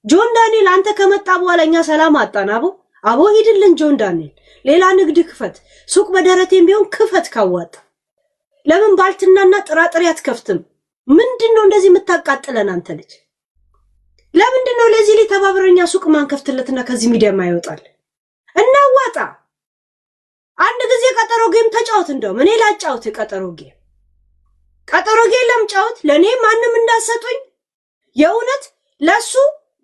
ጆን ዳንኤል አንተ ከመጣ በኋላኛ ሰላም አጣን። አቦ ሂድልን ጆን ዳንኤል ሌላ ንግድ ክፈት፣ ሱቅ በደረቴም ቢሆን ክፈት ካዋጣ። ለምን ባልትናና ጥራጥሬ አትከፍትም? ምንድነው እንደዚህ የምታቃጥለን አንተ ልጅ? ለምንድነው ለዚህ ላይ ተባብረኛ ሱቅ ማን ከፍትለትና ከዚህ ሚዲያ ማይወጣል? እናዋጣ። አንድ ጊዜ ቀጠሮ ጌም ተጫወት። እንደው እኔ ላጫውት ቀጠሮ ጌም ለምጫወት ለኔ ማንንም እንዳሰጡኝ የእውነት ለሱ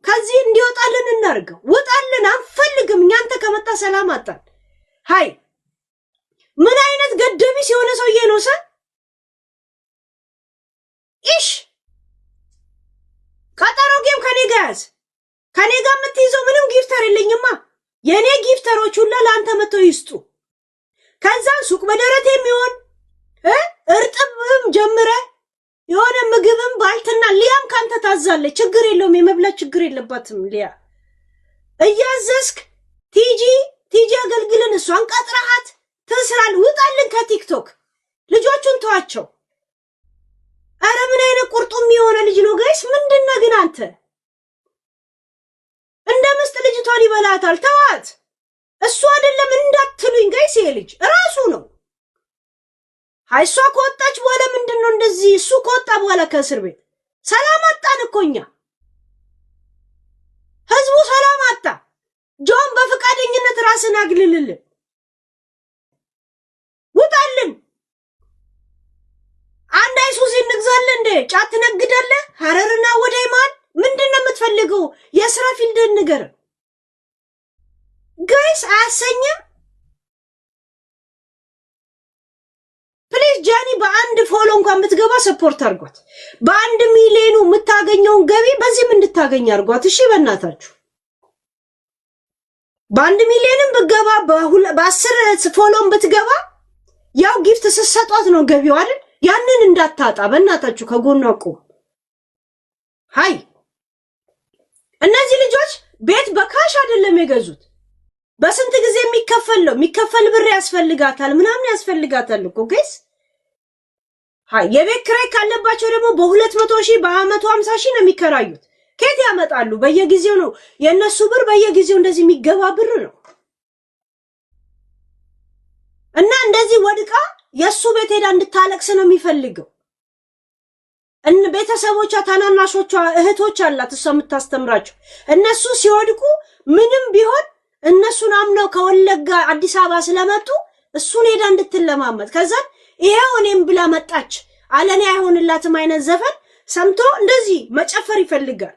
ከዚህ እንዲወጣልን እናርገው። ወጣልን አንፈልግም። እኛንተ ከመጣ ሰላም አጣን። ሃይ ምን አይነት ገደቢስ የሆነ ሰውዬ ነው ሰ ኢሽ ቀጠሮ ጌም ከኔ ጋር ያዝ። ከኔ ጋር የምትይዘው ምንም ጊፍተር የለኝማ። የኔ ጊፍተሮች ሁሉ ለአንተ መተው ይስጡ። ከዛ ሱቅ በደረቴ የሚሆን እርጥብም ጀምረ የሆነ ምግብም ባልትና ሊያም ካንተ ታዛለች። ችግር የለውም፣ የመብላት ችግር የለባትም። ሊያ እያዘዝክ ቲጂ አገልግልን እሷን ቀጥረሃት ትስራል። ውጣልን ከቲክቶክ ልጆቹን ተዋቸው። አረ ምን አይነት ቁርጡም የሆነ ልጅ ነው ጋይስ? ምንድነው ግን አንተ እንደ ምስጥ ልጅቷን ይበላታል። ተዋት። እሱ አይደለም እንዳትሉኝ ጋይስ፣ ይሄ ልጅ ራሱ ነው። ሃይሷ ከወጣች በኋላ ምንድነው እንደዚህ? እሱ ከወጣ በኋላ ከእስር ቤት ሰላም አጣን እኮ እኛ። ህዝቡ ሰላም አጣ። ጆን በፍቃደኝነት ራስን አግልልልን። ውጣልን። አንድ አይሱዚ እንግዛለን እንደ ጫት ነግዳለህ። ሐረርና ወዳይማን ምንድነው የምትፈልገው? የሥራ ፊልድን ንገር ጋይስ። አያሰኝም? ፕሊዝ ጃኒ በአንድ ፎሎ እንኳን ብትገባ ሰፖርት አርጓት። በ1 ሚሊዮኑ የምታገኘውን ገቢ በዚህም እንድታገኝ አርጓት። እሺ በእናታችሁ በ1 ሚሊዮንም ብትገባ በ10 ፎሎም ብትገባ ያው ጊፍት ስሰጧት ነው ገቢው አይደል? ያንን እንዳታጣ በእናታችሁ ከጎኗ ቁም። ሃይ እነዚህ ልጆች ቤት በካሽ አይደለም የገዙት። በስንት ጊዜ የሚከፈል ብር ያስፈልጋታል፣ ምናምን ያስፈልጋታል እኮ ጋይስ። ሃይ የቤት ኪራይ ካለባቸው ደግሞ በ200,000 በ150,000 ነው የሚከራዩት። ከየት ያመጣሉ? በየጊዜው ነው የነሱ ብር፣ በየጊዜው እንደዚህ የሚገባ ብር ነው። እና እንደዚህ ወድቃ የሱ ቤት ሄዳ እንድታለቅስ ነው የሚፈልገው። ቤተሰቦቿ ታናናሾቿ እህቶች አላት እሷ የምታስተምራቸው። እነሱ ሲወድቁ ምንም ቢሆን እነሱን አምነው ከወለጋ አዲስ አበባ ስለመጡ እሱን ሄዳ እንድትለማመጥ ከዛ ይሄው እኔም ብላ መጣች አለኔ አይሆንላትም አይነት ዘፈን ሰምቶ እንደዚህ መጨፈር ይፈልጋል።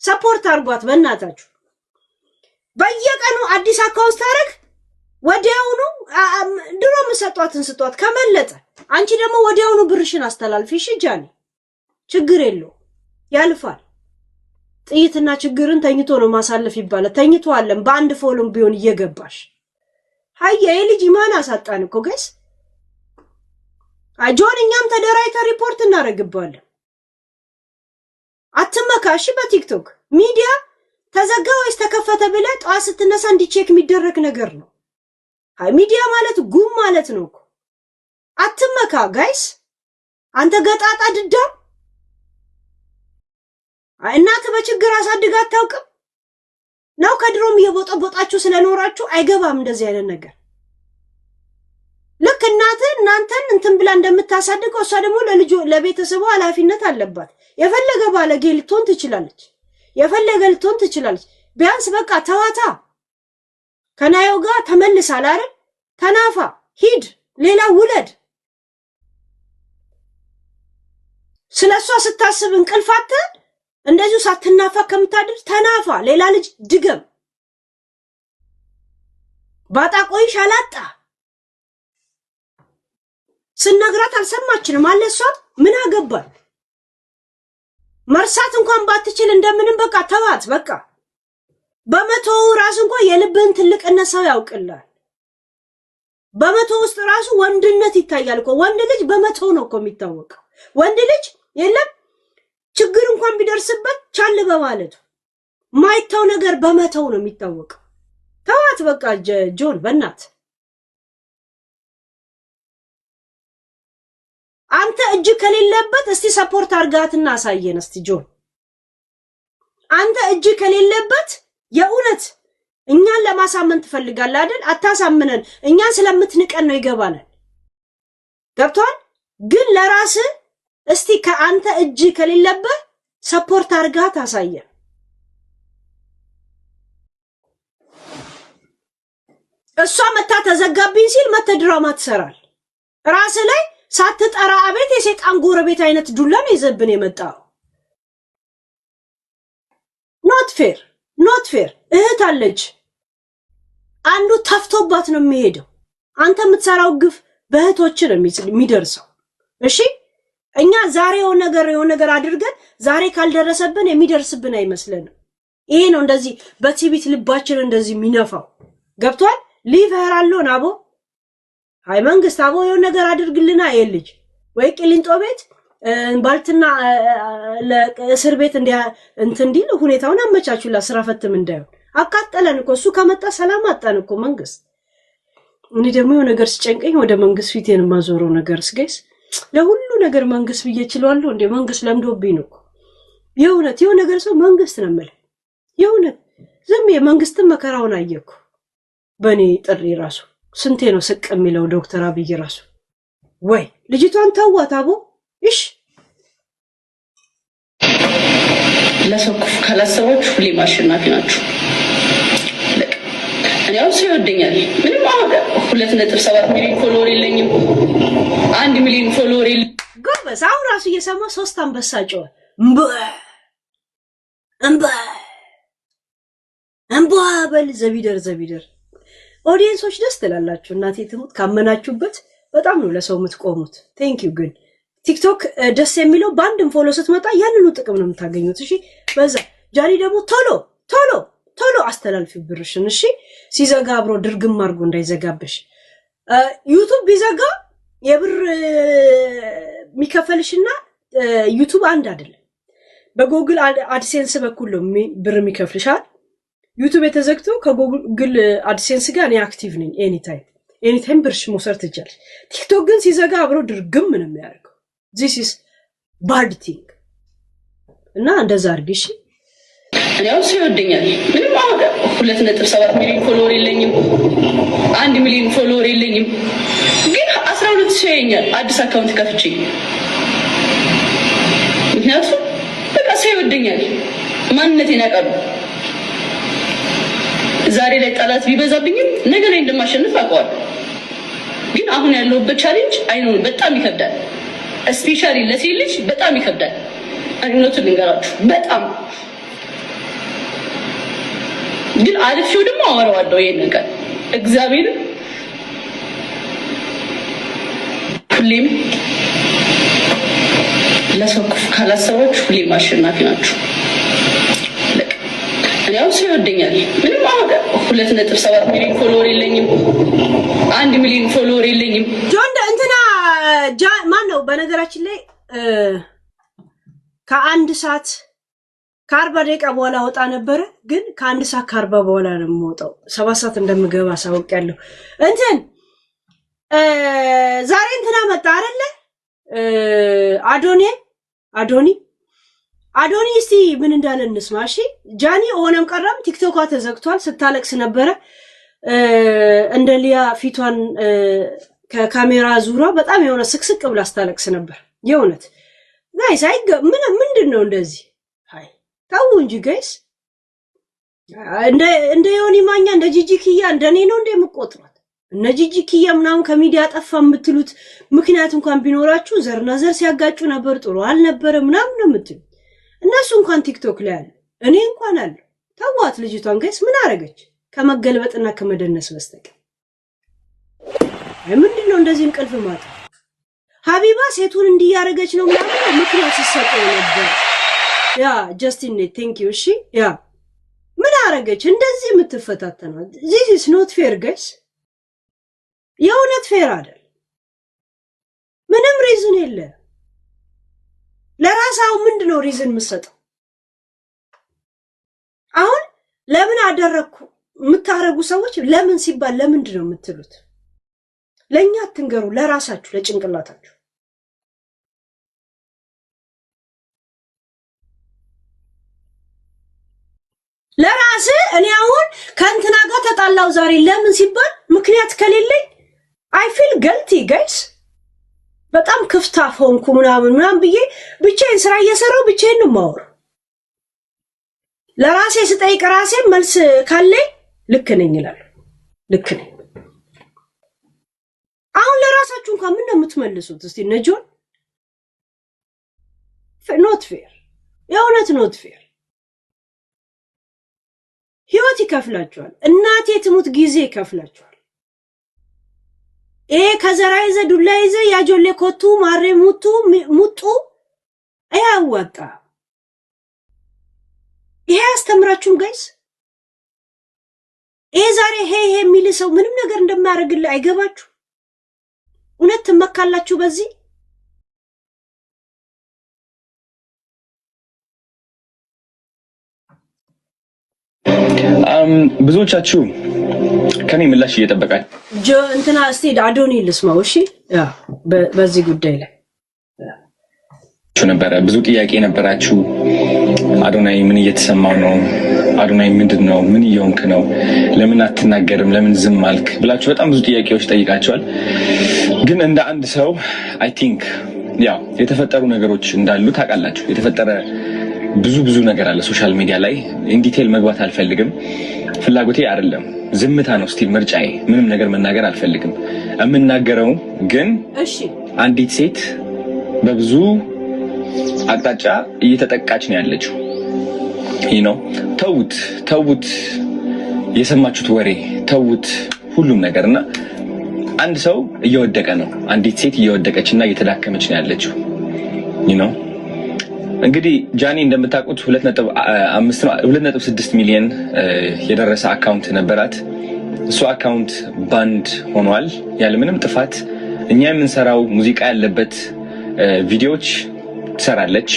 ሰፖርት አርጓት በእናታችሁ። በየቀኑ አዲስ አካውንት ታረግ ወዲያውኑ ድሮ መስጧትን ስጧት ከመለጠ አንቺ ደግሞ ወዲያውኑ ብርሽን አስተላልፊ። እሺ ጃኒ ችግር የለው ያልፋል። ጥይትና ችግርን ተኝቶ ነው ማሳለፍ ይባላል። ተኝቶ አለም በአንድ ፎሎም ቢሆን እየገባሽ ሃያ የልጅ ማን አሳጣን እኮ ጋይስ። ጆን እኛም ተደራይታ ሪፖርት እናረግባለን። አትመካሽ። በቲክቶክ ሚዲያ ተዘጋ ወይስ ተከፈተ ብለ ጧት ስትነሳ እንዲቼክ የሚደረግ ነገር ነው። ሃይ ሚዲያ ማለት ጉም ማለት ነው እኮ። አትመካ ጋይስ። አንተ ገጣጣ ድዳ እናት በችግር አሳድጋ አታውቅም ነው? ከድሮም እየቦጠቦጣችሁ ስለኖራችሁ አይገባም እንደዚህ አይነት ነገር። ልክ እናንተን እንትን ብላ እንደምታሳድገው እሷ ደግሞ ለቤተሰቡ ኃላፊነት አለባት። የፈለገ ባለጌ ልትሆን ትችላለች፣ የፈለገ ልትሆን ትችላለች። ቢያንስ በቃ ተዋታ። ከናዮ ጋር ተመልሳል አይደል? ተናፋ ሂድ፣ ሌላ ውለድ። ስለሷ ስታስብ እንቅልፋት እንደዚሁ ሳትናፋ ከምታድር ተናፋ፣ ሌላ ልጅ ድገም። ባጣ ቆይሽ አላጣ ስነግራት አልሰማችንም አለ። እሷ ምን አገባል? መርሳት እንኳን ባትችል እንደምንም በቃ ተዋት። በቃ በመቶ ራስ እንኳን የልብን ትልቅነት ሰው ያውቅላል። በመቶ ውስጥ ራሱ ወንድነት ይታያል እኮ። ወንድ ልጅ በመቶ ነው እኮ የሚታወቀው። ወንድ ልጅ የለም ችግር እንኳን ቢደርስበት ቻል በማለቱ ማይታው ነገር በመተው ነው የሚታወቀው። ተዋት በቃ ጆን በእናት አንተ እጅ ከሌለበት እስቲ ሰፖርት አርጋትና አሳየን እስቲ ጆን። አንተ እጅ ከሌለበት የእውነት እኛን ለማሳመን ትፈልጋለህ አይደል? አታሳምነን። እኛን ስለምትንቀን ነው ይገባናል። ገብቷል? ግን ለራስ እስቲ ከአንተ እጅ ከሌለበት ሰፖርት አርጋ ታሳየ። እሷ መታ ተዘጋብኝ ሲል መተ ድራማ ትሰራል። ራስ ላይ ሳትጠራ አቤት የሰይጣን ጎረቤት አይነት ዱላ ነው ይዘብን የመጣው። ኖት ፌር እህት አለች። አንዱ ተፍቶባት ነው የሚሄደው። አንተ የምትሰራው ግፍ በእህቶች ነው የሚደርሰው። እሺ እኛ ዛሬ የሆነ ነገር አድርገን ዛሬ ካልደረሰብን የሚደርስብን አይመስልንም። ይሄ ነው እንደዚህ በቲቪት ልባችን እንደዚህ የሚነፋው። ገብቷል? ሊቭ ሄር አሎን አቦ አይ መንግስት አቦ የሆነ ነገር አድርግልና ይልጅ ወይ ቅሊንጦ ቤት ባልትና ለእስር ቤት እንዲል ሁኔታውን አመቻቹላ ስራ ፈትም እንዳይሆን አቃጠለን እኮ እሱ ከመጣ ሰላም አጣን እኮ መንግስት። እኔ ደግሞ የሆነ ነገር ሲጨንቀኝ ወደ መንግስት ፊቴን ማዞረው ነገር ስገስ ለሁሉ ነገር መንግስት ብዬ እችላለሁ እንዴ? መንግስት ለምዶብኝ ነው የእውነት የሆነ ነገር ሰው መንግስት ነው ማለት የእውነት ዝም የመንግስትን መከራውን አየኩ። በኔ ጥሪ ራሱ ስንቴ ነው ስቅ የሚለው ዶክተር አብይ ራሱ ወይ ልጅቷን ተዋት አቦ እሺ ለሰው ካላሰባችሁ ሁሌ ማሸናፊ ናችሁ። እኔ አሁን ሰው ይወደኛል ምንም አሁን 2.7 ሚሊዮን ፎሎወር የለኝም 1 ሚሊዮን ፎሎወር የለኝም። ጎበዝ አሁን ራሱ እየሰማ 3 አንበሳ ጮኸ እምባ በል ዘቢደር ኦዲየንሶች ደስ ትላላችሁ። እናቴ ትሙት ካመናችሁበት በጣም ነው ለሰው የምትቆሙት። ቴንክ ዩ ግን ቲክቶክ ደስ የሚለው ባንድም ፎሎ ስትመጣ ያንኑ ጥቅም ነው የምታገኙት። እሺ በዛ ጃኒ ደግሞ ቶሎ አስተላልፊ ብርሽን። እሺ ሲዘጋ አብሮ ድርግም አድርጎ እንዳይዘጋብሽ። ዩቲዩብ ቢዘጋ የብር የሚከፈልሽና ዩቲዩብ አንድ አይደለም። በጎግል አድሴንስ በኩል ነው ብር የሚከፍልሻል። ዩቲዩብ የተዘግቶ ከጎግል አድሴንስ ጋር እኔ አክቲቭ ነኝ። ኤኒታይም ብርሽ መውሰድ ትችላለሽ። ቲክቶክ ግን ሲዘጋ አብሮ ድርግም ነው የሚያደርገው። this is bad thing እና እንደዛ አድርጊ። እሺ እኔ አሁን ሰው ይወደኛል ምንም አሁን 2.7 ሚሊዮን ፎሎወር የለኝም 1 ሚሊዮን ፎሎወር የለኝም ግን 12 ሺህ ያኛል አዲስ አካውንት ከፍቼ። ምክንያቱም በቃ ሰው ይወደኛል ማንነቴን ያውቃሉ። ዛሬ ላይ ጠላት ቢበዛብኝም ነገ ላይ እንደማሸንፍ አውቀዋለሁ። ግን አሁን ያለውበት ቻሌንጅ አይኖር በጣም ይከብዳል። ስፔሻሊ ለሴት ልጅ በጣም ይከብዳል። እውነቱን ልንገራችሁ በጣም ግን አልፌው ደግሞ አወራዋለሁ ይሄን ነገር እግዚአብሔር ሁሌም ለሰው ካላሰባችሁ ሁሌም አሸናፊ ናችሁ። እኔ አሁን ሰው ይወደኛል ምንም አሁን 2.7 ሚሊዮን ፎሎወር የለኝም 1 ሚሊዮን ፎሎወር የለኝም። ጆን እንትና ማን ነው በነገራችን ላይ ከ1 ሰዓት ከ40 ደቂቃ በኋላ ወጣ ነበር። ግን ከ1 ሰዓት ከ40 በኋላ ነው የምወጣው። 7 ሰዓት እንደምገባ አሳውቂያለሁ። እንትን ዛሬ እንትና መጣ አይደለ? አዶኒ እስቲ ምን እንዳለ እንስማ። እሺ ጃኒ ሆነም ቀረም ቲክቶኳ ተዘግቷል። ስታለቅስ ነበረ እንደ ሊያ ፊቷን ከካሜራ ዙራ በጣም የሆነ ስቅስቅ ብላ ስታለቅስ ነበር። የእውነት ጋይስ ምንድነው እንደዚህ? አይ ታው እንጂ ጋይስ እንደ ዮኒ ማኛ እንደ ጂጂ ኪያ እንደኔ ነው እንደምቆጥሯት። እነ ጂጂ ኪያ ምናምን ከሚዲያ ጠፋ የምትሉት ምክንያት እንኳን ቢኖራችሁ ዘርና ዘር ሲያጋጩ ነበር ጥሩ አልነበረ ምናምን ነው የምትሉት። እነሱ እንኳን ቲክቶክ ላይ አለ፣ እኔ እንኳን አለ። ታዋት ልጅቷን ጋይስ ምን አረገች? ከመገልበጥና ከመደነስ በስተቀር ምንድነው እንደዚህ እንቅልፍ ማጣ? ሀቢባ ሴቱን እንዲያረገች ነው ማለት ምክንያት ሲሰጠው ነበር። ያ ጀስቲን ቴንክ ዩ። እሺ ያ ምን አረገች እንደዚህ የምትፈታተናው? this is not fair guys። የእውነት ፌር አይደል። ምንም ሪዝን የለ። ለራሳው ምንድነው ሪዝን የምትሰጠው? አሁን ለምን አደረኩ የምታረጉ ሰዎች ለምን ሲባል ለምንድነው የምትሉት? ለኛ አትንገሩ፣ ለራሳችሁ ለጭንቅላታችሁ። ለራስ እኔ አሁን ከእንትና ጋር ተጣላው ዛሬ ለምን ሲባል ምክንያት ከሌለኝ I feel guilty guys በጣም ክፍታፍ ሆንኩ ምናምን ብዬ ብቻዬን ስራ እየሰራው ብቻዬን ነው ማወር ለራሴ ስጠይቅ ራሴ መልስ ካለኝ ልክ ነኝ ይላል ልክ ነኝ አሁን ለራሳችሁ እንኳን ምን ነው የምትመልሱት እስቲ ነጆን not fair የእውነት not fair ህይወት ይከፍላችኋል እናቴ ትሙት ጊዜ ይከፍላችኋል ከዘራይዘ ዱላይዘ ያጆሌ ኮቱ ማሬ ሙጡ አያዋጣ ይሄ አስተምራችሁም ጋይስ ዛሬ ሄ የሚል ሰው ምንም ነገር እንደማያደርግልህ አይገባችሁ እውነት ትመካላችሁ በዚህ ብዙዎቻችሁ ከኔ ምላሽ እየጠበቃችሁ እንትና እስቲ አዶኒ ልስማው እሺ በዚህ ጉዳይ ላይ ነበረ ብዙ ጥያቄ ነበራችሁ አዶናይ ምን እየተሰማው ነው አዶናይ ምንድነው ምን እየሆንክ ነው ለምን አትናገርም ለምን ዝም አልክ ብላችሁ በጣም ብዙ ጥያቄዎች ጠይቃችኋል ግን እንደ አንድ ሰው አይ ቲንክ ያው የተፈጠሩ ነገሮች እንዳሉ ታውቃላችሁ የተፈጠረ ብዙ ነገር አለ ሶሻል ሚዲያ ላይ ኢን ዲቴል መግባት አልፈልግም ፍላጎቴ አይደለም ዝምታ ነው ስቲል ምርጫዬ ምንም ነገር መናገር አልፈልግም እምናገረው ግን እሺ አንዲት ሴት በብዙ አቅጣጫ እየተጠቃች ነው ያለችው ተውት የሰማችሁት ወሬ ተውት ሁሉም ነገርና አንድ ሰው እየወደቀ ነው አንዲት ሴት እየወደቀችና እየተዳከመች ነው ያለችው እንግዲህ ጃኒ እንደምታውቁት 2.6 ሚሊዮን የደረሰ አካውንት ነበራት እሱ አካውንት ባንድ ሆኗል ያለ ምንም ጥፋት እኛ የምንሰራው ሙዚቃ ያለበት ቪዲዮዎች ትሰራለች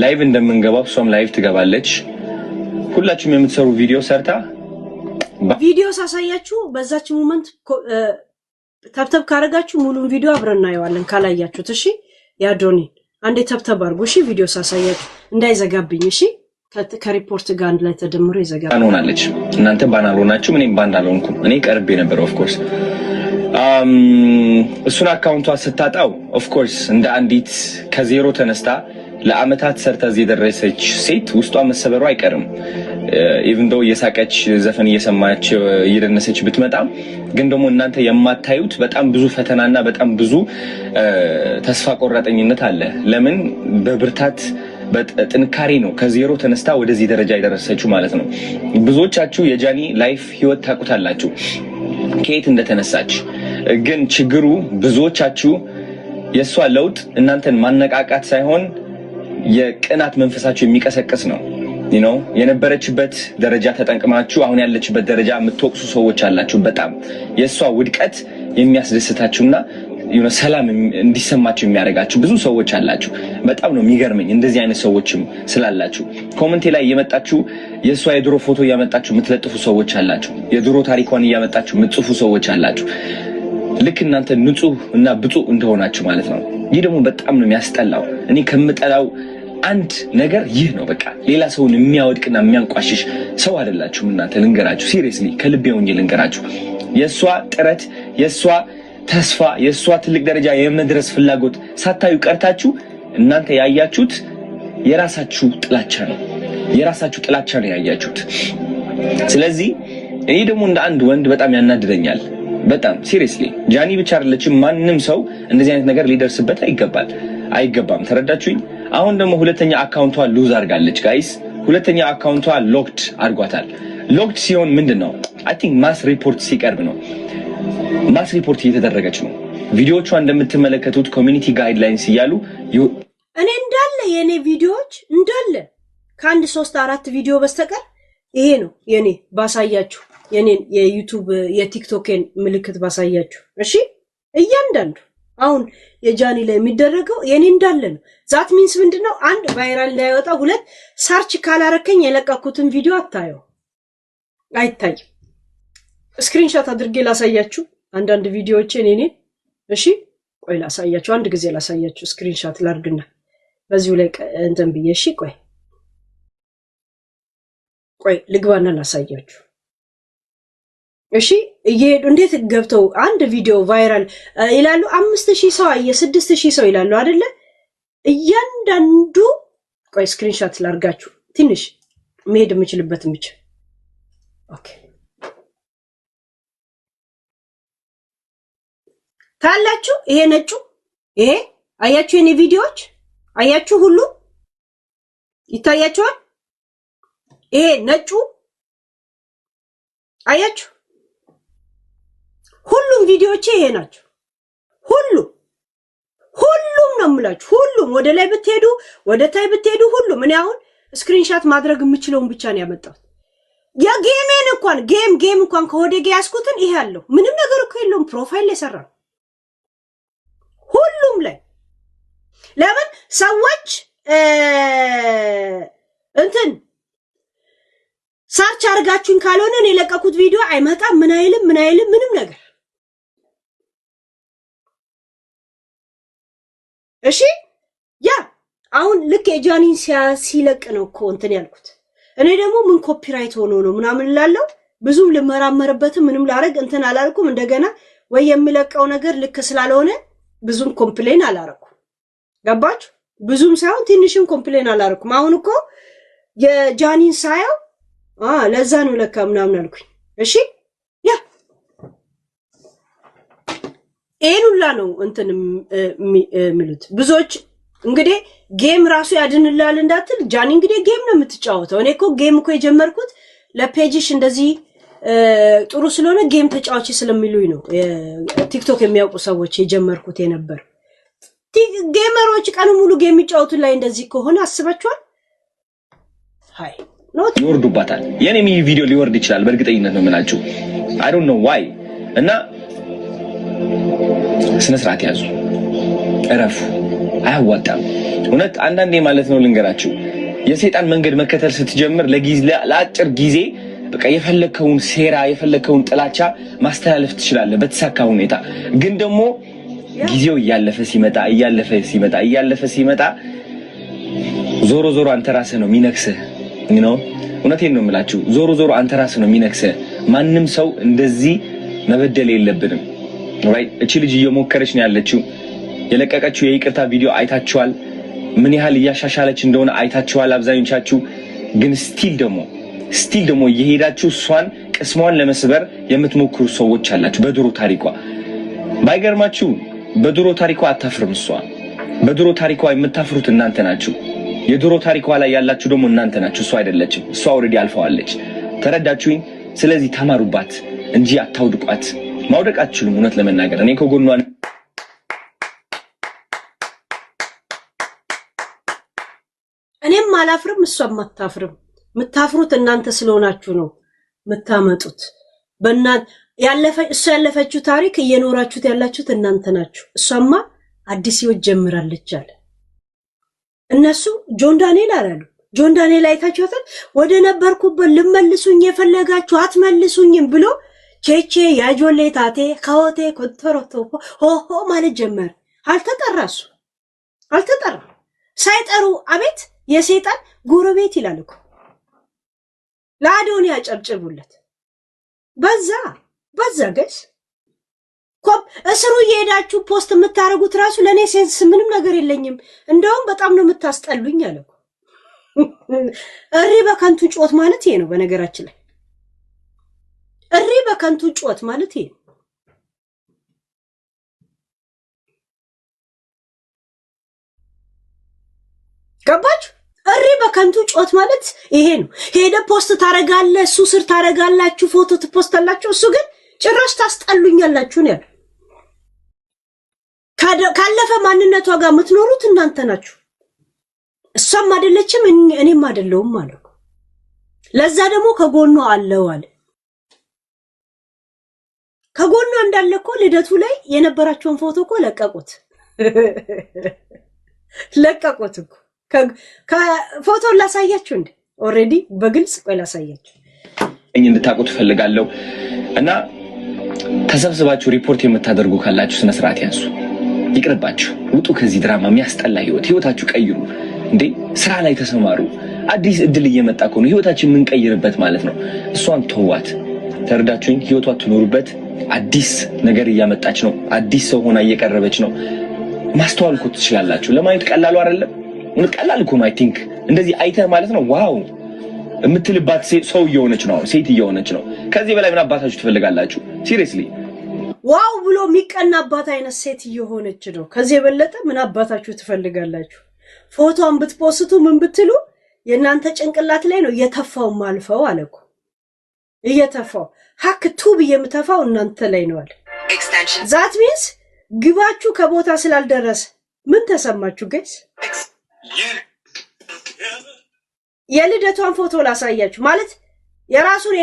ላይቭ እንደምንገባው እሷም ላይቭ ትገባለች ሁላችሁም የምትሰሩ ቪዲዮ ሰርታ ቪዲዮ ሳሳያችሁ በዛች ሞመንት ተብተብ ካረጋችሁ ሙሉን ቪዲዮ አብረን እናየዋለን ካላያችሁት እሺ ያዶኒ አንዴ ተብተብ አርጉ እሺ ቪዲዮ ሳሳያችሁ እንዳይዘጋብኝ እሺ ከሪፖርት ጋር አንድ ላይ ተደምሮ ይዘጋል ሆናለች እናንተ ባናሎናችሁ እኔም ባናሎንኩም እኔ ቀርቤ ነበር ኦፍ ኮርስ እሱን አካውንቷ ስታጣው ኦፍ ኮርስ እንደ አንዲት ከዜሮ ተነስታ ለአመታት ሰርታ እዚህ ደረሰች ሴት ውስጧ መሰበሩ አይቀርም ኢቭን ዶ የሳቀች ዘፈን እየሰማች እየደነሰች ብትመጣ ግን ደግሞ እናንተ የማታዩት በጣም ብዙ ፈተናና በጣም ብዙ ተስፋ ቆራጠኝነት አለ ለምን በብርታት በጥንካሬ ነው ከዜሮ ተነስታ ወደዚህ ደረጃ የደረሰችው ማለት ነው ብዙዎቻችሁ የጃኒ ላይፍ ህይወት ታቁታላችሁ ከየት እንደተነሳች ግን ችግሩ ብዙዎቻችሁ የሷ ለውጥ እናንተን ማነቃቃት ሳይሆን የቅናት መንፈሳችሁ የሚቀሰቅስ ነው የነበረችበት ደረጃ ተጠንቅማችሁ አሁን ያለችበት ደረጃ የምትወቅሱ ሰዎች አላችሁ በጣም የሷ ውድቀት የሚያስደስታችሁና ሰላም እንዲሰማችሁ የሚያደርጋችሁ ብዙ ሰዎች አላችሁ በጣም ነው የሚገርመኝ እንደዚህ አይነት ሰዎችም ስላላችሁ ኮሜንት ላይ እየመጣችሁ የሷ የድሮ ፎቶ እያመጣችሁ የምትለጥፉ ሰዎች አላችሁ የድሮ ታሪኳን እያመጣችሁ የምትጽፉ ሰዎች አላችሁ ልክ እናንተ ንጹህ እና ብፁዕ እንደሆናችሁ ማለት ነው ይህ ደግሞ በጣም ነው የሚያስጠላው እኔ ከምጠላው አንድ ነገር ይህ ነው በቃ ሌላ ሰውን የሚያወድቅና የሚያንቋሽሽ ሰው አይደላችሁም እናንተ ልንገራችሁ ሲሪየስሊ ከልቤ ሆኜ ልንገራችሁ የሷ ጥረት የሷ ተስፋ የሷ ትልቅ ደረጃ የመድረስ ፍላጎት ሳታዩ ቀርታችሁ እናንተ ያያችሁት የራሳችሁ ጥላቻ ነው ያያችሁት ስለዚህ እኔ ደግሞ እንደ አንድ ወንድ በጣም ያናድደኛል በጣም ሲሪየስሊ ጃኒ ብቻ አይደለችም ማንንም ሰው እንደዚህ አይነት ነገር ሊደርስበት አይገባም ተረዳችሁኝ አሁን ደግሞ ሁለተኛ አካውንቷ ሉዝ አድርጋለች ጋይስ ሁለተኛ አካውንቷ ሎክድ አድርጓታል ሎክድ ሲሆን ምንድነው አይ ቲንክ ማስ ሪፖርት ሲቀርብ ነው ማስ ሪፖርት እየተደረገች ነው ቪዲዮዎቿ እንደምትመለከቱት ኮሚኒቲ ጋይድላይንስ እያሉ እኔ እንዳለ የኔ ቪዲዮዎች እንዳለ ከአንድ 3-4 ቪዲዮ በስተቀር ይሄ ነው የኔ ባሳያችሁ የኔን የዩቲዩብ የቲክቶክን ምልክት ባሳያችሁ እሺ እያንዳንዱ አሁን የጃኒ ላይ የሚደረገው የኔ እንዳለ ነው ዛት ሚንስ ምንድነው አንድ ቫይራል እንዳይወጣ ሁለት ሰርች ካላረከኝ የለቀኩትን ቪዲዮ አይታይም ስክሪንሾት አድርጌ ላሳያችሁ አንዳንድ ቪዲዮዎችን እኔ እሺ ቆይ ላሳያችሁ አንድ ጊዜ ላሳያችሁ ስክሪንሾት ላርግና በዚሁ ላይ እንትን ብዬ እሺ ቆይ ቆይ ልግባና ላሳያችሁ እሺ እየሄዱ እንዴት ገብተው አንድ ቪዲዮ ቫይራል ይላሉ 5000 ሰው አየ 6000 ሰው ይላሉ አይደለ እያንዳንዱ ቆይ ስክሪንሾት ላርጋችሁ ትንሽ መሄድ የምችልበት ብቻ ኦኬ ታላችሁ ይሄ ነጩ ይሄ አያችሁ የኔ ቪዲዮዎች አያችሁ ሁሉ ይታያችኋል ይሄ ነጩ አያችሁ ሁሉም ቪዲዮዎች ይሄ ናቸው ሁሉም ነው የምላችሁ ሁሉም ወደ ላይ ብትሄዱ ወደ ታይ ብትሄዱ ሁሉም እኔ አሁን ስክሪንሾት ማድረግ የምችለውን ብቻ ነው ያመጣሁት የጌሜን እንኳን ጌም እንኳን ከወደጌ ያስኩትን ይሄ ያለው ምንም ነገር እኮ የለውም ፕሮፋይል ላይ ሰራ ሁሉም ላይ ለምን ሰዎች እንትን ሰርች አርጋችሁን ካልሆነ እኔ ለቀኩት ቪዲዮ አይመጣም ምን አይልም ምንም ነገር እሺ ያ አሁን ልክ የጃኒን ሲለቅ ነው እኮ እንትን ያልኩት እኔ ደግሞ ምን ኮፒራይት ሆኖ ነው ምናምን ላለው ብዙም ልመራመርበት ምንም ላረግ እንትን አላልኩም እንደገና ወይ የሚለቀው ነገር ልክ ስላልሆነ ብዙም ኮምፕሌን አላረኩም ገባችሁ ብዙም ሳይሆን ትንሽም ኮምፕሌን አላረኩም አሁን እኮ የጃኒን ሳያው ለዛ ነው ለካ ምናምን አልኩኝ እሺ ያ ኤኑላ ነው እንትን የሚሉት ብዙዎች እንግዲህ ጌም ራሱ ያድንላል እንዳትል ጃኒ እንግዲህ ጌም ነው የምትጫወተው እኔ እኮ ጌም እኮ የጀመርኩት ለፔጅሽ እንደዚህ ጥሩ ስለሆነ ጌም ተጫዋች ስለሚሉኝ ነው ቲክቶክ የሚያውቁ ሰዎች የጀመርኩት የነበር ጌመሮች ቀኑ ሙሉ ጌም የሚጫወቱ ላይ እንደዚህ ከሆነ አስባችኋል ሃይ ኖት ይወርዱባታል የኔ ቪዲዮ ሊወርድ ይችላል በእርግጠኝነት ነው የምላችሁ I don't know why እና ስነ ስርዓት ያዙ እረፉ አያዋጣም እውነት አንዳንዴ ማለት ነው ልንገራችሁ የሰይጣን መንገድ መከተል ስትጀምር ለአጭር ጊዜ በቃ የፈለከውን ሴራ የፈለከውን ጥላቻ ማስተላለፍ ትችላለህ በተሳካ ሁኔታ ግን ደግሞ ጊዜው እያለፈ ሲመጣ ዞሮ አንተ ራስህ ነው የሚነክስህ ነው እውነቴን ነው የምላችሁ ዞሮ አንተ ራስህ ነው የሚነክስህ ማንንም ሰው እንደዚህ መበደል የለብንም ራይት እቺ ልጅ እየሞከረች ነው ያለችው የለቀቀችው የይቅርታ ቪዲዮ አይታችኋል ምን ያህል እያሻሻለች እንደሆነ አይታችኋል አብዛኞቻችሁ ግን ስቲል ደግሞ እየሄዳችሁ እሷን ቅስሟን ለመስበር የምትሞክሩ ሰዎች አላችሁ በድሮ ታሪኳ ባይገርማችሁ በድሮ ታሪኳ አታፍርም እሷ በድሮ ታሪኳ የምታፍሩት እናንተ ናችሁ የድሮ ታሪኳ ላይ ያላችሁ ደግሞ እናንተ ናችሁ እሷ አይደለችም እሷ ኦሬዲ አልፈዋለች ተረዳችሁኝ ስለዚህ ተማሩባት እንጂ አታውድቋት ማውደቅ አትችሉም እውነት ለመናገር እኔ ከጎኗ እኔም አላፍርም እሷም አታፍርም ምታፍሩት እናንተ ስለሆናችሁ ነው ምታመጡት እሷ ያለፈችው ታሪክ እየኖራችሁት ያላችሁት እናንተ ናችሁ እሷማ አዲስ ህይወት ጀምራለች አለ እነሱ ጆን ዳንኤል አላሉ ጆን ዳንኤል አይታችሁታል ወደ ነበርኩበት ልመልሱኝ የፈለጋችሁ አትመልሱኝም ብሎ ቼቼ ያጆሌ ታቴ ካዎቴ ኮንተሮቶ ሆሆ ማለት ጀመር አልተጠራሱ ሳይጠሩ አቤት የሰይጣን ጎረቤት ይላል እኮ ለአዶኒ ያጨብጭቡለት በዛ ገስ እስሩ እየሄዳችሁ ፖስት የምታረጉት ራሱ ለኔ ሴንስ ምንም ነገር የለኝም እንደውም በጣም ነው የምታስጠሉኝ አለኩ እሪ በከንቱ ጮት ማለት ይሄ ነው በነገራችን ላይ እሪ በከንቱ ጮት ማለት ይሄ ገባችሁ እሪ በከንቱ ጮት ማለት ይሄ ነው ሄደ ፖስት ታረጋለ እሱ ስር ታረጋላችሁ ፎቶ ትፖስታላችሁ እሱ ግን ጭራሽ ታስጠሉኛላችሁ ነው ካለፈ ማንነቷ ጋር የምትኖሩት እናንተ ናችሁ እሷም አይደለችም እኔም አይደለሁም ማለት ለዛ ደግሞ ከጎኗ አለው አለ ከጎኗ እንዳለ እኮ ልደቱ ላይ የነበራቸውን ፎቶ እኮ ለቀቁት እኮ ከፎቶ ላሳያችሁ እንዴ ኦሬዲ በግልጽ ቆይ ላሳያችሁ እንድታቁት ፈልጋለሁ እና ተሰብስባችሁ ሪፖርት የምታደርጉ ካላችሁ ስነ ስርዓት ያዙ ይቅርባችሁ ውጡ ከዚህ ድራማ የሚያስጠላ ህይወታችሁ ቀይሩ እንዴ ስራ ላይ ተሰማሩ አዲስ እድል እየመጣ ነው ህይወታችን ምን ቀይርበት ማለት ነው እሷን ተዋት ተረዳችሁኝ ህይወቷ ትኖርበት አዲስ ነገር እያመጣች ነው አዲስ ሰው ሆና እየቀረበች ነው ማስተዋል እኮ ትችላላችሁ ለማየት ቀላሉ አይደለም ምን ቀላል እኮ ነው አይ ቲንክ እንደዚህ አይተህ ማለት ነው ዋው የምትልባት ሰው እየሆነች ነው ሴት እየሆነች ነው ከዚህ በላይ ምን አባታችሁ ትፈልጋላችሁ ሲሪየስሊ ዋው ብሎ የሚቀናባት አይነት ሴት እየሆነች ነው ከዚህ የበለጠ ምን አባታችሁ ትፈልጋላችሁ ፎቶን ብትፖስቱ ምን ብትሉ የናንተ ጭንቅላት ላይ ነው እየተፋው ማልፈው አለኩ እየተፋው ሀክ ቱብ የምተፋው እናንተ ላይ ነው አለ ኤክስቴንሽን ዛት ሚንስ ግባችሁ ከቦታ ስላልደረሰ ምን ተሰማችሁ ጋይስ የልደቷን ፎቶ ላሳያችሁ ማለት የራሱን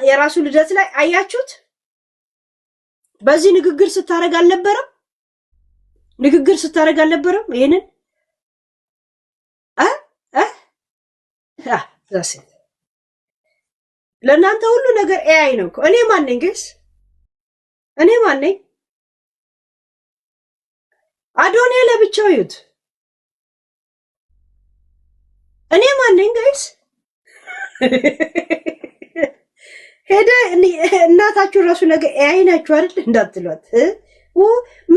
የራሱ ልደት ላይ አያችሁት በዚህ ንግግር ስታረግ አልነበረም ይሄንን ዛሴ ለእናንተ ሁሉ ነገር ኤአይ ነው እኔ ማን ነኝ ጋይስ እኔ ማን ነኝ አዶኔ ለብቻው ይዩት እኔ ማን ነኝ ጋይስ ሄደ እናታችሁ ራሱ ነገር ኤአይ ናችሁ አይደል እንዳትሏት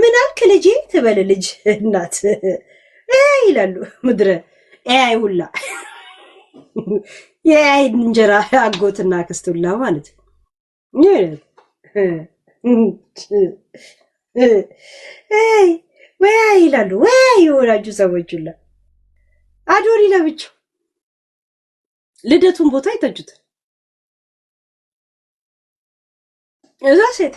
ምን አልክ ልጄ ትበል ልጅ እናት ይላሉ ምድረ ኤአይ ሁላ የአይ እንጀራ አጎትና ክስቱላ ማለት ወይ ይላሉ ወይ ወራጁ ሰዎችላ አዶሪ ለብቻው ልደቱን ቦታ ይተጁት እዛ ሴት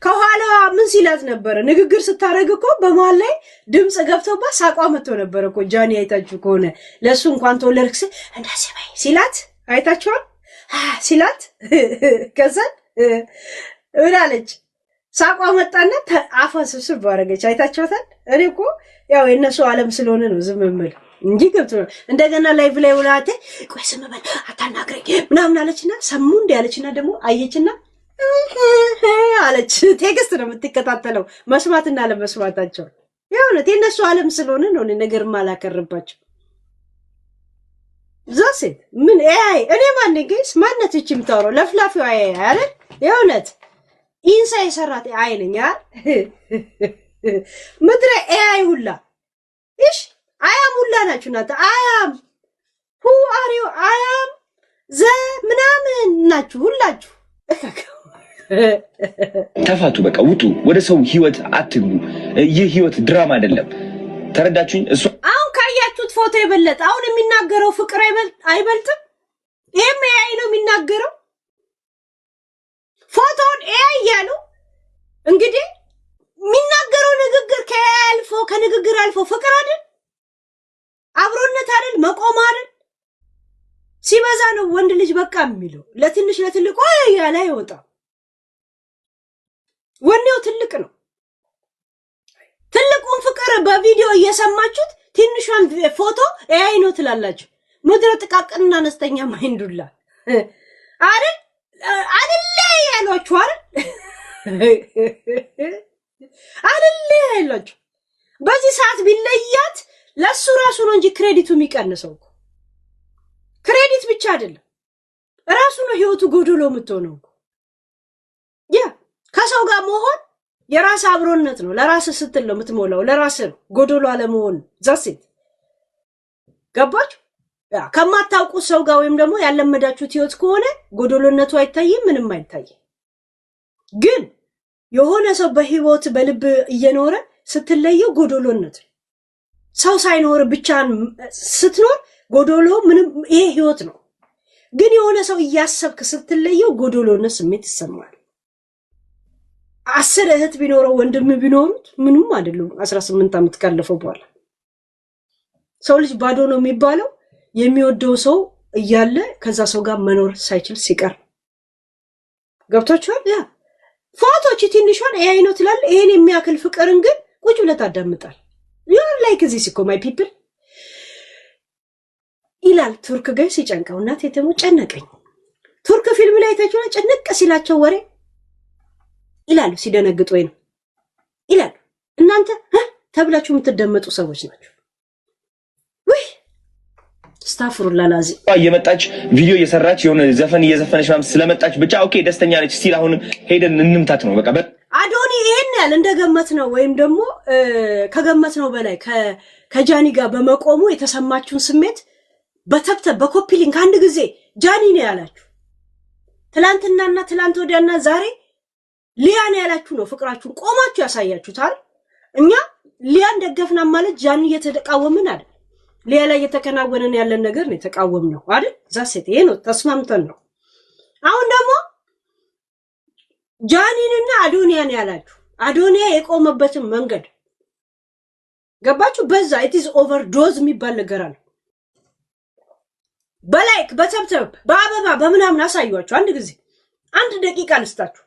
ከኋላዋ ምን ሲላት ነበር ንግግር ስታረግ እኮ በመሃል ላይ ድምጽ ገብቶባት ሳቋ መጥቶ ነበር እኮ ጃኒ አይታችሁ ከሆነ ለሱ እንኳን ተወለርክስ እንደዚህ በይ ሲላት አይታችኋል ሲላት ከዛ ወላለች ሳቋ መጣና አፏን ስብስብ አረገች አይታችኋታል እኔ እኮ ያው የነሱ ዓለም ስለሆነ ነው ዝም የምል እንጂ ገብቶ እንደገና ላይቭ ላይ ወላተ ቆይ ስም በል አታናግረኝ ምናምን አለችና ሰሙ እንደ ያለችና ደግሞ አየችና አለች ቴክስት ነው የምትከታተለው መስማትና ለመስማታቸው ያውነት የነሱ ዓለም ስለሆነ ነው ነገር ማላከርባቸው ዛሴ ምን ኤአይ እኔ ማን ነኝ ጋይስ ማንነት እቺ የምታወራው ለፍላፊው ኤአይ አይደል ያውነት ኢንሳ የሰራት ኤአይ ነኝ ምድረ ኤአይ ሁላ እሺ አያም ሁላ ናችሁ ናታ አያም who are you አያም ዘ ምናምን ናችሁ ሁላችሁ ተፋቱ በቃ ውጡ ወደ ሰው ህይወት አትግቡ ይህ ህይወት ድራማ አይደለም ተረዳችሁኝ እሱ አሁን ካያችሁት ፎቶ የበለጠ አሁን የሚናገረው ፍቅር አይበልጥም ይሄም ኤአይ ነው የሚናገረው ፎቶን ኤአይ ያሉ እንግዲህ የሚናገረው ንግግር ከንግግር አልፎ ፍቅር አይደል አብሮነት አይደል መቆም አይደል ሲበዛ ነው ወንድ ልጅ በቃ የሚለው ለትንሽ ለትልቅ ያለ አይወጣም ወኔው ትልቅ ነው ትልቁን ፍቅር በቪዲዮ እየሰማችሁት ትንሿን ፎቶ ኤአይ ነው ትላላችሁ ምድረ ጥቃቅንና አነስተኛ ማይንዱላ አይደል ያሏችሁ አይደል ያሏችሁ በዚህ ሰዓት ቢለያት ለሱ ራሱ ነው እንጂ ክሬዲቱ የሚቀንሰው ክሬዲት ብቻ አይደለም ራሱ ነው ህይወቱ ጎዶሎ የምትሆነው ያ ከሰው ጋር መሆን የራስ አብሮነት ነው ለራስ ስትል ነው የምትሞላው ለራስ ነው ጎዶሎ አለመሆን ዛሴት ገባችሁ ያ ከማታውቁ ሰው ጋር ወይም ደግሞ ያለመዳችሁት ህይወት ከሆነ ጎዶሎነቱ አይታይም ምንም አይታይም ግን የሆነ ሰው በህይወት በልብ እየኖረ ስትለየው ጎዶሎነት ሰው ሳይኖር ብቻን ስትኖር ጎዶሎ ምንም ይሄ ህይወት ነው ግን የሆነ ሰው እያሰብክ ስትለየው ጎዶሎነት ስሜት ይሰማል 10 እህት ቢኖረው ወንድም ቢኖሩት ምንም አይደለም 18 አመት ካለፈው በኋላ ሰው ልጅ ባዶ ነው የሚባለው የሚወደው ሰው እያለ ከዛ ሰው ጋር መኖር ሳይችል ሲቀር ገብታችኋል ያ ፎቶች ትንሿን ኤአይ ነው ትላል ይሄን የሚያክል ፍቅርን ግን ቁጭ ብለህ ታዳምጣል you are like this እኮ my people ይላል ቱርክ ጋር ሲጨንቀው እናት የተሞ ጨነቀኝ ቱርክ ፊልም ላይ ታችኋል ጨነቀ ሲላቸው ወሬ ይላሉ ሲደነግጡ ወይ ነው ይላሉ እናንተ ተብላችሁ የምትደመጡ ሰዎች ናችሁ ወይ አስታፍሩላ ላዚ እየመጣች ቪዲዮ እየሰራች የሆነ ዘፈን እየዘፈነች ምናምን ስለመጣች ብቻ ኦኬ ደስተኛ ነች ስቲል አሁን ሄደን እንምታት ነው በቃ አዶኒ ይሄን ያህል እንደገመት ነው ወይም ደግሞ ከገመት ነው በላይ ከጃኒ ጋር በመቆሙ የተሰማችሁን ስሜት በተብተብ በኮፒ ሊንክ አንድ ጊዜ ጃኒ ነው ያላችሁ ትላንትናና ትላንት ወዲያና ዛሬ ሊያ ነው ያላችሁ ነው ፍቅራችሁን ቆማችሁ ያሳያችሁታል እኛ ሊያን ደገፍና ማለት ጃኒ እየተቃወምን አይደል ሊያ ላይ የተከናወነን ያለን ነገር ነው የተቃወምነው አይደል ዛሴት ይሄ ነው ተስማምተን ነው አሁን ደግሞ ጃኒንና አዶኒያን ያላችሁ አዶኒያ የቆመበትን መንገድ ገባችሁ በዛ it is overdose የሚባል ነገር አለ በላይክ በተብተብ በአበባ በመናምን አሳዩአችሁ አንድ ጊዜ አንድ ደቂቃ ልስጣችሁ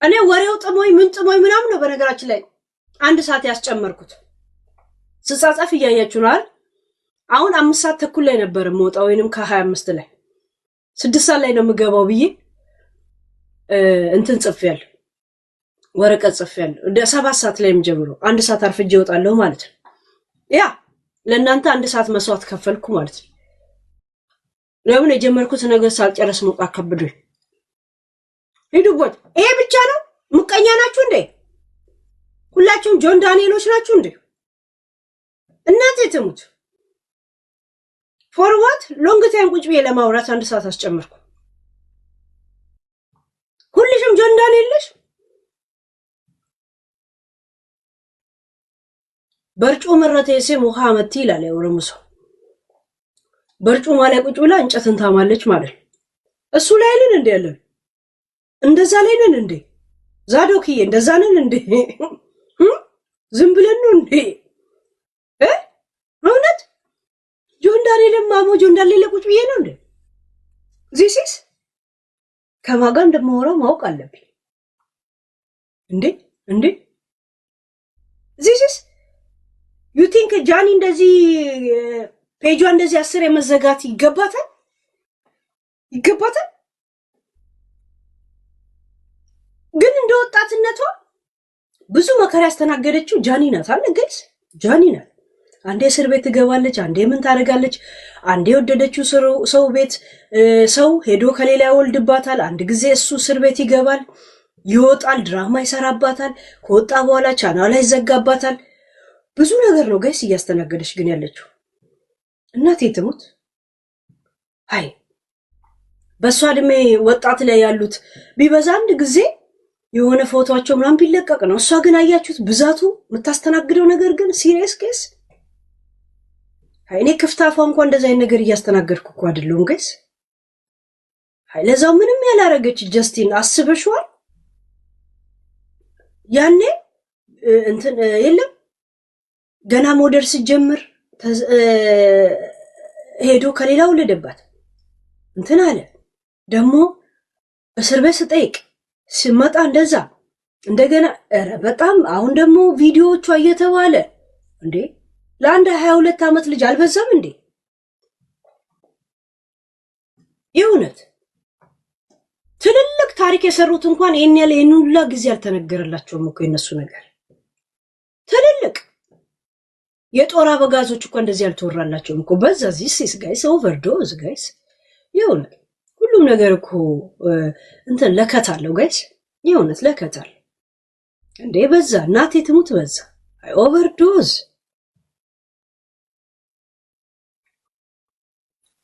እኔ ወሬው ጥሞይ ምን ጥሞይ ምናምን ነው በነገራችን ላይ አንድ ሰዓት ያስጨመርኩት ስጻጻፍ እያያችሁ ነው አሁን 5 ሰዓት ተኩል ላይ ነበር የምወጣው ወይንም ከ25 ላይ 6 ሰዓት ላይ ነው የምገባው ብዬ እንትን ጽፌያለሁ ወረቀት ጽፌያለሁ እንደ 7 ሰዓት ላይም ጀምሮ 1 ሰዓት አርፍጄ እወጣለሁ ማለት ነው ያ ለእናንተ 1 ሰዓት መስዋዕት ከፈልኩ ማለት ነው ለምን የጀመርኩት ነገር ሳልጨርስ መውጣት ከብዶኝ ሄዱበት ይሄ ብቻ ነው ሙቀኛ ናችሁ እንዴ ሁላችሁም ጆን ዳንኤሎች ናችሁ እንዴ እናንተ ትሙት for what long time ቁጭ ብዬ ለማውራት 1 ሰዓት አስጨመርኩ ሁልሽም ጆን ዳንኤልሽ በርጩ መረተ የሰም ውሃ መት ይላል የኦሮሞስ በርጩ ማለት ቁጭ ብላ እንጨትን ታማለች ማለት እሱ ላይ ነን እንዴ ያለን እንደዛ ላይ ነን እንዴ ዛዶክዬ እንደዛ ነን እንዴ ዝም ብለን ነው እንዴ እውነት ጆን ዳንኤል ማሞ ጆን ዳንኤል ቁጭ ብዬ ነው እንዴ ዚሲስ ከማጋ እንደማወራው ማወቅ አለብኝ እንዴ ዚሲስ you think ጃኒ እንደዚህ ፔጇ እንደዚህ 10 የመዘጋት ይገባታል ግን እንደ ወጣትነቷ ብዙ መከራ ያስተናገደችው ጃኒ ናት አለ ጋይስ ጃኒ ናት አንዴ እስር ቤት ትገባለች አንዴ ምን ታደርጋለች አንዴ ወደደችው ሰው ቤት ሰው ሄዶ ከሌላ ይወልድባታል አንድ ጊዜ እሱ እስር ቤት ይገባል ይወጣል ድራማ ይሰራባታል ከወጣ በኋላ ቻናል ላይ ይዘጋባታል ብዙ ነገር ነው ጋይስ እያስተናገደች ግን ያለችው እናቴ ትሙት አይ በሷ እድሜ ወጣት ላይ ያሉት ቢበዛ አንድ ጊዜ የሆነ ፎቶአቸው ምናምን ቢለቀቅ ነው እሷ ግን አያችሁት ብዛቱ የምታስተናግደው ነገር ግን ሲሪየስ ኬስ እኔ ክፍታፋ እንኳን እንደዛ አይነት ነገር እያስተናገድኩ እኮ አይደለም ጋይስ ለዛው ምንም ያላረገች ጀስቲን አስበሽዋል ያኔ እንትን የለም ገና ሞደር ሲጀምር ሄዶ ከሌላ ወለደባት እንትን አለ ደግሞ እስር ቤት ስጠይቅ ሲመጣ እንደዛ እንደገና በጣም አሁን ደግሞ ቪዲዮዎቿ እየተባለ እንዴ ለአንድ 22 ዓመት ልጅ አልበዛም እንዴ ይሁንት ትልልቅ ታሪክ የሰሩት እንኳን የኔላ ጊዜ አልተነገረላቸውም እኮ የነሱ ነገር ትልልቅ የጦር አበጋዞች እኮ እንደዚህ አልተወራላቸውም እኮ በዛ ዚስ ጋይስ ኦቨርዶዝ ጋይስ ይሁንት ሁሉም ነገር እኮ እንትን ለከታለው ጋይስ ይሁንት ለከታል እንዴ በዛ እናቴ ትሙት በዛ አይ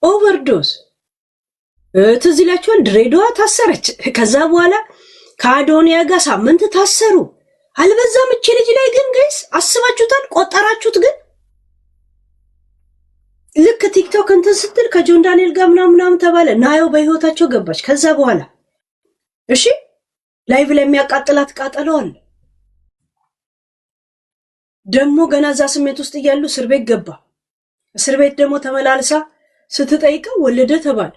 ኦቨርዶዝ ትዝ ይላችኋል ድሬዳዋ ታሰረች ከዛ በኋላ ከአዶኒያ ጋር ሳምንት ታሰሩ አልበዛም እቺ ልጅ ላይ ግን ጋይስ አስባችሁታል ቆጠራችሁት ግን ልክ ቲክቶክ እንትን ስትል ከጆን ዳንኤል ጋር ምናምን ተባለ ናዮ በህይወታቸው ገባች ከዛ በኋላ እሺ ላይቭ ላይ የሚያቃጥላት ቃጠለዋል ደግሞ ገና እዛ ስሜት ውስጥ እያሉ እስር ቤት ገባ እስር ቤት ደግሞ ተመላልሳ ስትጠይቀው ወለደ ተባለ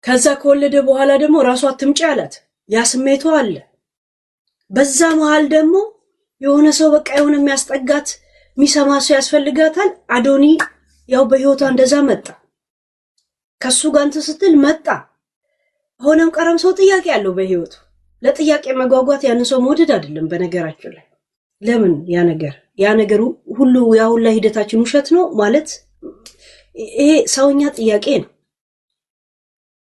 ከዛ ከወለደ በኋላ ደግሞ ራሷ አትምጪ አላት ያ ስሜቷ አለ በዛ መሃል ደግሞ የሆነ ሰው በቃ የሆነ የሚያስጠጋት የሚሰማ ሰው ያስፈልጋታል አዶኒ ያው በህይወቷ እንደዛ መጣ ከሱ ጋር እንትን ስትል መጣ ሆነም ቀረም ሰው ጥያቄ ያለው በህይወቱ ለጥያቄ መጓጓት ያን ሰው መውደድ አይደለም በነገራችን ላይ ለምን ያ ነገር ሁሉ ያው ላይ ሂደታችን ውሸት ነው ማለት ይሄ ሰውኛ ጥያቄ ነው።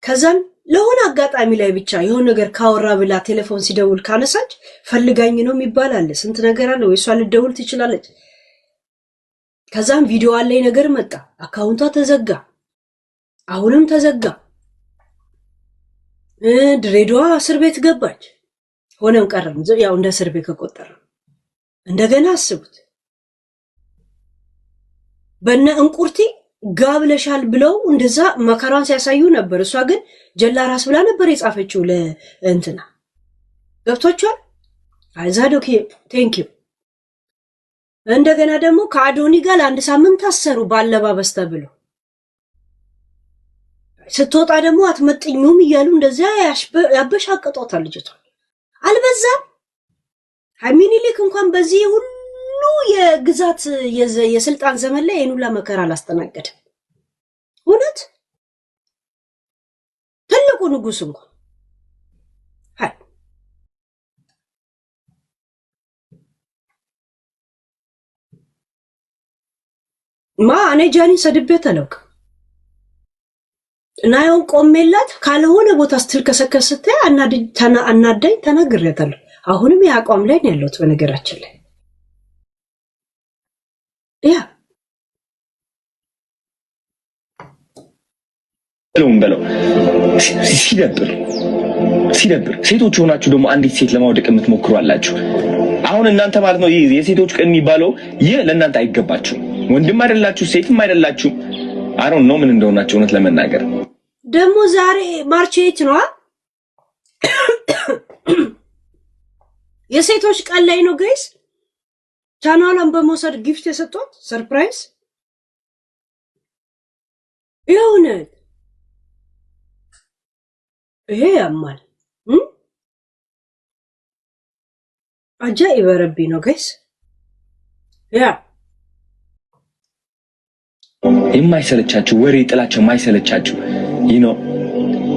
ከዛን ለሆነ አጋጣሚ ላይ ብቻ የሆነ ነገር ካወራ ብላ ቴሌፎን ሲደውል ካነሳች ፈልጋኝ ነው የሚባል አለ። ስንት ነገር አለ። ወይ እሷ ልደውል ትችላለች። ከዛም ቪዲዮ አለኝ ነገር መጣ፣ አካውንቷ ተዘጋ፣ አሁንም ተዘጋ። ድሬዳዋ እስር ቤት ገባች። ሆነም ቀረም ያው እንደ እስር ቤት ከቆጠረ እንደገና አስቡት። በእነ እንቁርቲ ጋብለሻል ብለው እንደዛ መከራን ሲያሳዩ ነበር። እሷ ግን ጀላ ራስ ብላ ነበር የጻፈችው ለእንትና ገብቷቸዋል። አይዛዶክ ቴንክ ዩ። እንደገና ደግሞ ከአዶኒ ጋር ለአንድ ሳምንት ታሰሩ ባለባበስ ተብሎ። ስትወጣ ደግሞ አትመጥኙም እያሉ እንደዚያ ያበሻቅጦታል ልጅቷ። አልበዛም? ሚኒሊክ እንኳን በዚህ ሁሉ የግዛት የስልጣን ዘመን ላይ የኑላ መከራ አላስተናገደም። እውነት ትልቁ ንጉስ እንኳን እኔ ጃኒን ሰድቤት አላውቅም። እና ያው ቆሜላት ካልሆነ ቦታ ስትልከሰከስ ስታይ አናዳኝ ተናግሬያታለሁ። አሁንም የአቋም ላይ ነው ያለሁት። በነገራችን ላይ ያ በለው ሲደብር ሴቶች ሆናችሁ ደግሞ አንዲት ሴት ለማውደቅ የምትሞክሩ አላችሁ። አሁን እናንተ ማለት ነው የሴቶች ቀን የሚባለው ይህ ለእናንተ አይገባችሁም። ወንድም አይደላችሁ ሴትም አይደላችሁ። አሮን ነው ምን እንደሆናችሁ እውነት ለመናገር ደግሞ ዛሬ ማርች 8 ነው የሴቶች ቀን ላይ ነው ጋይስ። ቻናሏን በመውሰድ ጊፍት የሰጧት ሰርፕራይዝ ይሁን። ይሄ ያማል። አጃኢብ ረቢ ነው ጋይስ። ያ የማይሰለቻችሁ ወሬ ጥላቸው የማይሰለቻችሁ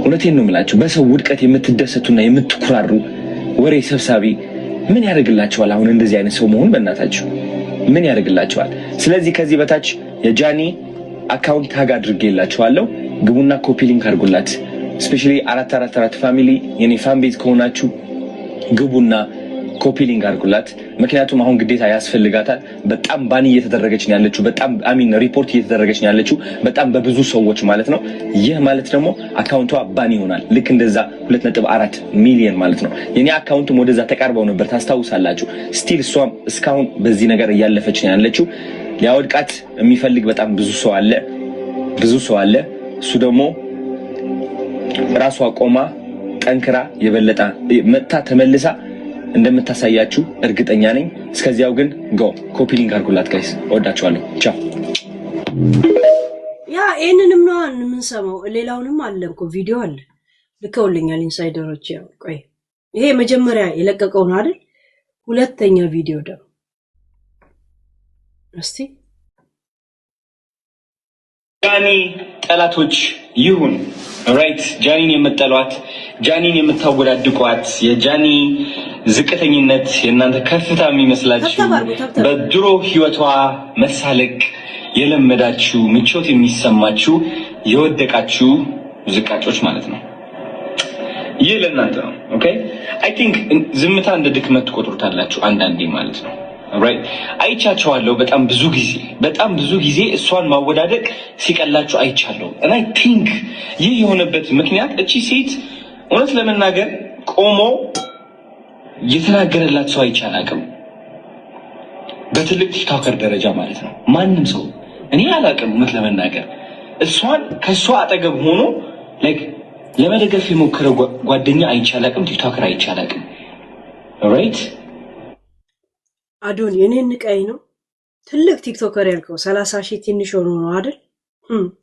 እውነቴን ነው የምላችሁ። በሰው ውድቀት የምትደሰቱና የምትኩራሩ ወሬ ሰብሳቢ ምን ያደርግላችኋል? አሁን እንደዚህ አይነት ሰው መሆን በእናታችሁ ምን ያደርግላችኋል? ስለዚህ ከዚህ በታች የጃኒ አካውንት ታግ አድርጌላችኋለሁ። ግቡና ኮፒ ሊንክ አድርጉላት። ስፔሻሊ 444 ፋሚሊ የኔ ፋን ቤዝ ከሆናችሁ ግቡና ኮፒ ሊንክ አድርጉላት። ምክንያቱም አሁን ግዴታ ያስፈልጋታል። በጣም ባኒ እየተደረገች ነው ያለችው። በጣም ሪፖርት እየተደረገች ነው ያለችው በጣም በብዙ ሰዎች ማለት ነው። ይህ ማለት ደግሞ አካውንቷ ባኒ ይሆናል። ልክ እንደዛ 2.4 ሚሊዮን ማለት ነው። የኔ አካውንትም ወደዛ ተቃርበው ነበር ታስታውሳላችሁ። ስቲል እሷም እስካሁን በዚህ ነገር እያለፈች ነው ያለችው። ሊያወድቃት የሚፈልግ በጣም ብዙ ሰው አለ። እሱ ደግሞ ራሷ ቆማ ጠንክራ የበለጠ መጣ ተመልሳ እንደምታሳያችሁ እርግጠኛ ነኝ። እስከዚያው ግን ኮፒ ሊንክ አድርጉላት ጋይስ። ወዳችኋለሁ። ቻው። ያ ይሄንንም ነው የምንሰማው። ሌላውንም አለ እኮ ቪዲዮ አለ ልከውልኛል ኢንሳይደሮች። ያው ቆይ ይሄ መጀመሪያ የለቀቀው ነው አይደል? ሁለተኛ ቪዲዮ ደግሞ እስቲ ጃኒ ጠላቶች ይሁን ራይት። ጃኒን የምትጠሏት፣ ጃኒን የምታወዳድቋት፣ የጃኒ ዝቅተኝነት የእናንተ ከፍታ የሚመስላችሁ በድሮ ህይወቷ መሳለቅ የለመዳችሁ ምቾት የሚሰማችሁ የወደቃችሁ ዝቃጮች ማለት ነው። ይህ ለእናንተ ነው። ኦኬ አይ ቲንክ ዝምታ እንደ ድክመት ትቆጥሩታላችሁ አንዳንዴ ማለት ነው። ራይት አይቻቸዋለሁ በጣም ብዙ ጊዜ እሷን ማወዳደቅ ሲቀላችሁ አይቻለሁ። እና አይ ቲንክ ይህ የሆነበት ምክንያት እቺ ሴት እውነት ለመናገር ቆሞ የተናገረላት ሰው አይቻላቅም። በትልቅ ቲክቶከር ደረጃ ማለት ነው። ማንም ሰው እኔ አላቅም እውነት ለመናገር እሷን ከሷ አጠገብ ሆኖ ላይክ ለመደገፍ የሞከረ ጓደኛ አይቻላቅም፣ ቲክቶከር አይቻላቅም። ራይት አዶን የኔን ንቀይ ነው ትልቅ ቲክቶከር ያልከው 30,000 ትንሽ ሆኖ ነው አይደል?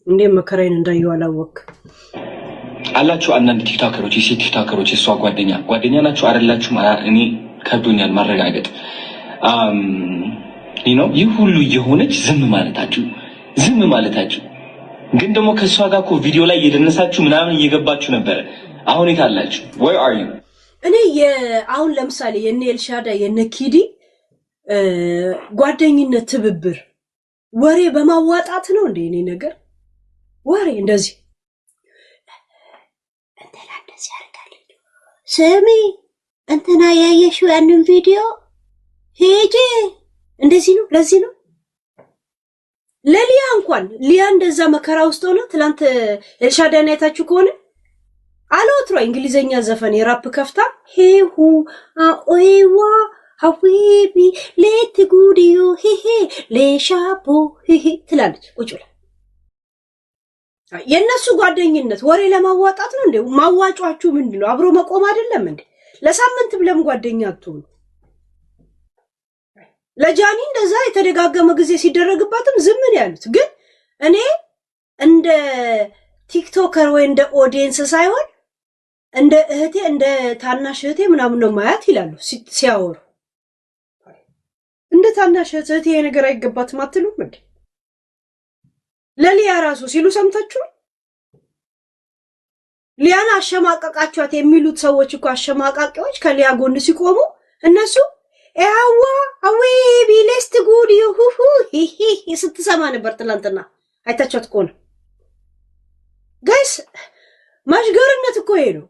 እንዴ መከራዬን እንዳየው አላወቅ አላችሁ። አንዳንድ ቲክቶከሮች የሴት ቲክቶከሮች እሷ ጓደኛ ናችሁ አይደላችሁ? እኔ ከብዶኛል ማረጋገጥ። ይህ ሁሉ የሆነች ዝም ማለታችሁ ግን ደግሞ ከሷ ጋር እኮ ቪዲዮ ላይ እየደነሳችሁ ምናምን እየገባችሁ ነበረ። አሁን የት አላችሁ? where are you? እኔ አሁን ለምሳሌ የነ ኤልሻዳ የነ ኪዲ ጓደኝነት ትብብር ወሬ በማዋጣት ነው እንዴ እኔ ነገር ወሬ እንደዚህ እንትና እንደዚህ ያርጋል ስሚ እንትና ያየሽው ያንን ቪዲዮ ሄጄ እንደዚህ ነው ለዚህ ነው ለሊያ እንኳን ሊያ እንደዛ መከራ ውስጥ ሆነ ትላንት ኤልሻዳይን አይታችሁ ከሆነ አለወትሮ እንግሊዘኛ ዘፈን የራፕ ከፍታ ሄሁ ኦይዋ ሀዊቢ ሌት ጉዲዮ ሄሄ ለሻቦ ሄሄ ትላለች ቁጭ ብላ የነሱ ጓደኝነት ወሬ ለማዋጣት ነው እንዴ ማዋጫችሁ ምንድነው አብሮ መቆም አይደለም እንዴ ለሳምንት ብለም ጓደኛ አትሁኑ ለጃኒ እንደዛ የተደጋገመ ጊዜ ሲደረግባትም ዝም ነው ያሉት ግን እኔ እንደ ቲክቶከር ወይ እንደ ኦዲየንስ ሳይሆን እንደ እህቴ እንደ ታናሽ እህቴ ምናምን ነው ማያት ይላሉ ሲያወሩ እንደ ታናሽ እህቴ ነገር አይገባትም አትሉም እንዴ ለሊያ ራሱ ሲሉ ሰምታችሁ ሊያን አሸማቀቃቸዋት የሚሉት ሰዎች እኮ አሸማቃቂዎች ከሊያ ጎን ሲቆሙ እነሱ ያዋ አዌቢ ሌስት ጉድ ይሁሁ ሂሂ ስትሰማ ነበር ትላንትና አይታችኋት ከሆነ ጋይስ ማሽገርነት እኮ ይሄ ነው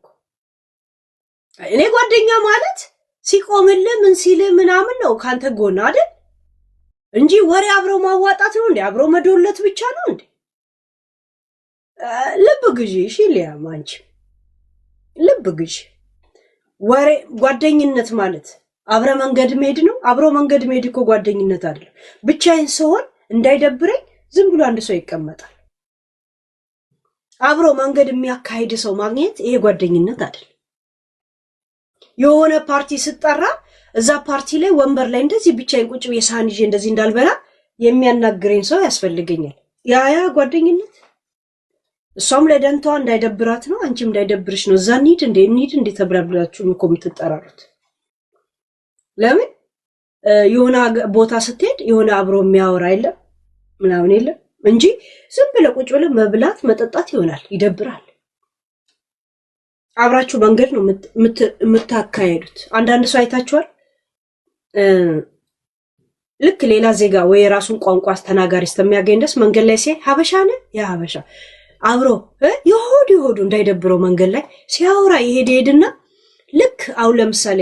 እኔ ጓደኛ ማለት ሲቆምልህ ምን ሲል ምናምን ነው ካንተ ጎን አይደል እንጂ ወሬ አብሮ ማዋጣት ነው እንዴ አብሮ መዶለት ብቻ ነው እንዴ ልብ ግዢ እሺ ሊያ ማንቺ ልብ ግዢ ወሬ ጓደኝነት ማለት አብረ መንገድ መሄድ ነው አብሮ መንገድ መሄድ እኮ ጓደኝነት አይደለም ብቻዬን ሰውን እንዳይደብረኝ ዝም ብሎ አንድ ሰው ይቀመጣል አብሮ መንገድ የሚያካሂድ ሰው ማግኘት ይሄ ጓደኝነት አይደለም የሆነ ፓርቲ ስጠራ እዛ ፓርቲ ላይ ወንበር ላይ እንደዚህ ብቻዬን ቁጭ ብዬ ሳህን ይዤ እንደዚህ እንዳልበላ የሚያናግረኝ ሰው ያስፈልገኛል ያ ጓደኝነት እሷም ለደንታዋ እንዳይደብራት ነው አንቺም እንዳይደብርሽ ነው እዛ እንሂድ እንደ ተብራብላችሁ እኮ የምትጠራሩት ለምን የሆነ ቦታ ስትሄድ የሆነ አብሮ የሚያወራ አይደለም ምናምን የለም እንጂ ዝም ብለ ቁጭ ብለ መብላት መጠጣት ይሆናል ይደብራል አብራችሁ መንገድ ነው የምታካሄዱት አንዳንድ ሰው አይታችኋል ልክ ሌላ ዜጋ ወይ የራሱን ቋንቋ አስተናጋሪ ስለሚያገኝ ደስ መንገድ ላይ ሲሄድ ሀበሻ ነህ ያ ሀበሻ አብሮ ይሁዱ እንዳይደብረው መንገድ ላይ ሲያወራ ይሄድና ልክ አው ለምሳሌ